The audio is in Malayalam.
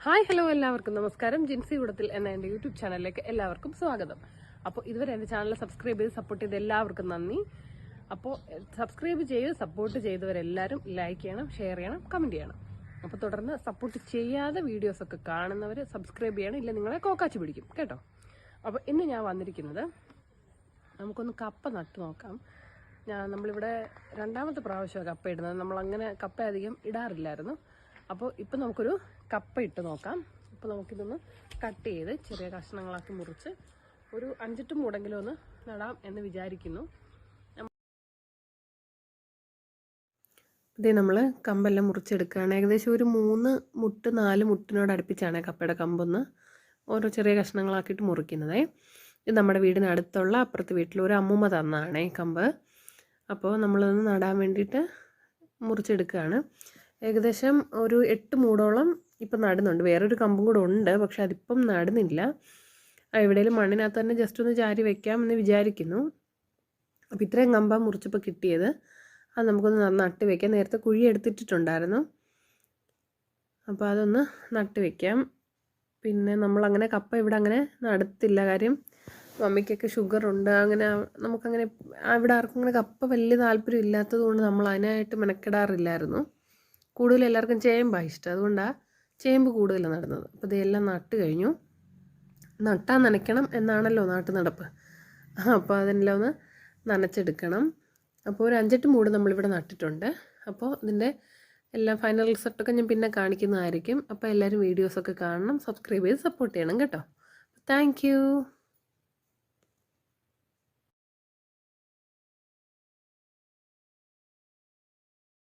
ഹായ് ഹലോ എല്ലാവർക്കും നമസ്കാരം. ജിൻസി കൂടത്തിൽ എന്ന എൻ്റെ യൂട്യൂബ് ചാനലിലേക്ക് എല്ലാവർക്കും സ്വാഗതം. അപ്പോൾ ഇതുവരെ എൻ്റെ ചാനൽ സബ്സ്ക്രൈബ് ചെയ്ത് സപ്പോർട്ട് ചെയ്ത് എല്ലാവർക്കും നന്ദി. അപ്പോൾ സബ്സ്ക്രൈബ് ചെയ്ത് സപ്പോർട്ട് ചെയ്തവരെല്ലാവരും ലൈക്ക് ചെയ്യണം, ഷെയർ ചെയ്യണം, കമൻറ്റ് ചെയ്യണം. അപ്പോൾ തുടർന്ന് സപ്പോർട്ട് ചെയ്യാതെ വീഡിയോസൊക്കെ കാണുന്നവർ സബ്സ്ക്രൈബ് ചെയ്യണം, ഇല്ല നിങ്ങളെ കോക്കാച്ച് പിടിക്കും കേട്ടോ. അപ്പോൾ ഇന്ന് ഞാൻ വന്നിരിക്കുന്നത് നമുക്കൊന്ന് കപ്പ നട്ട് നോക്കാം. നമ്മളിവിടെ രണ്ടാമത്തെ പ്രാവശ്യമാണ് കപ്പ ഇടുന്നത്. നമ്മളങ്ങനെ കപ്പ അധികം ഇടാറില്ലായിരുന്നു. അപ്പോൾ ഇപ്പം നമുക്കൊരു കപ്പ ഇട്ട് നോക്കാം. അപ്പോൾ നമുക്കിതൊന്ന് കട്ട് ചെയ്ത് ചെറിയ കഷ്ണങ്ങളാക്കി മുറിച്ച് ഒരു 5-8 മൂടെങ്കിലും ഒന്ന് നടാം എന്ന് വിചാരിക്കുന്നു. ഇതേ നമ്മൾ കമ്പെല്ലാം മുറിച്ചെടുക്കുകയാണ്. ഏകദേശം ഒരു 3-4 മുട്ടിനോട് അടുപ്പിച്ചാണ് കപ്പയുടെ കമ്പൊന്ന് ഓരോ ചെറിയ കഷ്ണങ്ങളാക്കിയിട്ട് മുറിക്കുന്നത്. ഇത് നമ്മുടെ വീടിനടുത്തുള്ള അപ്പുറത്തെ വീട്ടിലൊരു അമ്മൂമ്മ തന്നതാണ് ഈ കമ്പ്. അപ്പോൾ നമ്മളതൊന്ന് നടാൻ വേണ്ടിയിട്ട് മുറിച്ചെടുക്കുകയാണ്. ഏകദേശം ഒരു 8 മൂടോളം ഇപ്പം നടുന്നുണ്ട്. വേറൊരു കമ്പും കൂടെ ഉണ്ട്, പക്ഷെ അതിപ്പം നടുന്നില്ല. എവിടെയെങ്കിലും മണ്ണിനകത്ത് തന്നെ ജസ്റ്റ് ഒന്ന് ചാരി വെക്കാമെന്ന് വിചാരിക്കുന്നു. അപ്പോൾ ഇത്രയും കമ്പ മുറിച്ചപ്പോൾ കിട്ടിയത്. അത് നമുക്കൊന്ന് നട്ട് വയ്ക്കാം. നേരത്തെ കുഴി എടുത്തിട്ടുണ്ടായിരുന്നു, അപ്പോൾ അതൊന്ന് നട്ട് വയ്ക്കാം. പിന്നെ നമ്മളങ്ങനെ കപ്പ ഇവിടെ അങ്ങനെ നടത്തില്ല. കാര്യം മമ്മിക്കൊക്കെ ഷുഗറുണ്ട്. അങ്ങനെ നമുക്കങ്ങനെ ഇവിടെ ആർക്കും അങ്ങനെ കപ്പ വലിയ താല്പര്യം ഇല്ലാത്തത് കൊണ്ട് നമ്മൾ അതിനായിട്ട് മെനക്കെടാറില്ലായിരുന്നു. കൂടുതൽ എല്ലാവർക്കും ചേമ്പാണ് ഇഷ്ടം, അതുകൊണ്ടാണ് ചേമ്പ് കൂടുതൽ നടുന്നത്. അപ്പോൾ ഇതെല്ലാം നട്ട് കഴിഞ്ഞു. നട്ടാൽ നനയ്ക്കണം എന്നാണല്ലോ നാട്ടു നടപ്പ്. അപ്പോൾ അതെല്ലാം ഒന്ന് നനച്ചെടുക്കണം. അപ്പോൾ ഒരു 5-8 മൂട് നമ്മളിവിടെ നട്ടിട്ടുണ്ട്. അപ്പോൾ ഇതിൻ്റെ എല്ലാം ഫൈനൽ റിസൾട്ടൊക്കെ ഞാൻ പിന്നെ കാണിക്കുന്നതായിരിക്കും. അപ്പോൾ എല്ലാവരും വീഡിയോസൊക്കെ കാണണം, സബ്സ്ക്രൈബ് ചെയ്ത് സപ്പോർട്ട് ചെയ്യണം കേട്ടോ. താങ്ക്